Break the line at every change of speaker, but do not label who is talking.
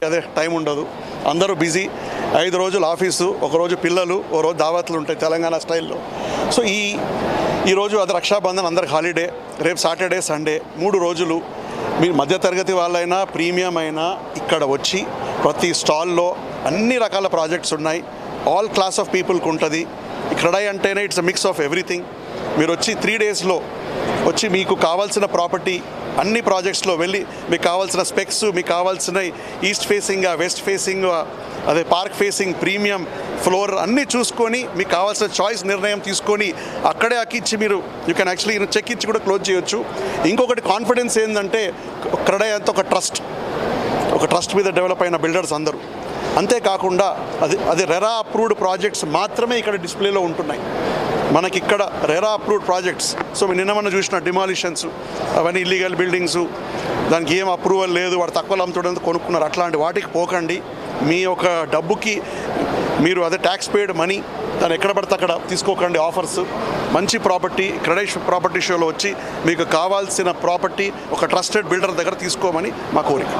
అదే టైం ఉండదు, అందరూ బిజీ. 5 రోజులు ఆఫీసు, ఒకరోజు పిల్లలు, ఓ రోజు దావత్లు ఉంటాయి తెలంగాణ స్టైల్లో. సో ఈరోజు అది రక్షాబంధన్, అందరికి హాలిడే. రేపు సాటర్డే, సండే 3 రోజులు మీరు మధ్యతరగతి వాళ్ళైనా ప్రీమియం అయినా ఇక్కడ వచ్చి ప్రతి స్టాల్లో అన్ని రకాల ప్రాజెక్ట్స్ ఉన్నాయి. ఆల్ క్లాస్ ఆఫ్ పీపుల్కి ఉంటుంది. ఇక్కడ అంటేనే it's a mix of everything. మీరు వచ్చి 3 డేస్లో వచ్చి మీకు కావాల్సిన ప్రాపర్టీ అన్ని ప్రాజెక్ట్స్లో వెళ్ళి మీకు కావాల్సిన స్పెక్స్, మీకు కావాల్సిన ఈస్ట్ ఫేసింగ్, వెస్ట్ ఫేసింగ్, అదే పార్క్ ఫేసింగ్, ప్రీమియం ఫ్లోర్ అన్నీ చూసుకొని మీకు కావాల్సిన చాయిస్ నిర్ణయం తీసుకొని అక్కడే అక్కిచ్చి మీరు యూ కెన్ యాక్చువల్లీ చెక్ ఇచ్చి కూడా క్లోజ్ చేయొచ్చు. ఇంకొకటి కాన్ఫిడెన్స్ ఏంటంటే క్రెడై అంతా ఒక ట్రస్ట్ మీద డెవలప్ అయిన బిల్డర్స్ అందరూ. అంతేకాకుండా అది రెరా అప్రూవ్డ్ ప్రాజెక్ట్స్ మాత్రమే ఇక్కడ డిస్ప్లేలో ఉంటున్నాయి. మనకి ఇక్కడ రెరా అప్రూవ్డ్ ప్రాజెక్ట్స్. సో నిన్న మనం చూసిన డిమాలిషన్స్ అవన్నీ ఇల్లీగల్ బిల్డింగ్స్, దానికి ఏం అప్రూవల్ లేదు, వాడు తక్కువ అమ్ముతుండేందుకు కొనుక్కున్నారు. అట్లాంటి వాటికి పోకండి. మీ యొక్క డబ్బుకి మీరు అదే ట్యాక్స్ పేడ్ మనీ దాన్ని ఎక్కడ పడితే అక్కడ తీసుకోకండి. ఆఫర్స్ మంచి ప్రాపర్టీ క్రెడై ప్రాపర్టీ షోలో వచ్చి మీకు కావాల్సిన ప్రాపర్టీ ఒక ట్రస్టెడ్ బిల్డర్ దగ్గర తీసుకోమని మా కోరిక.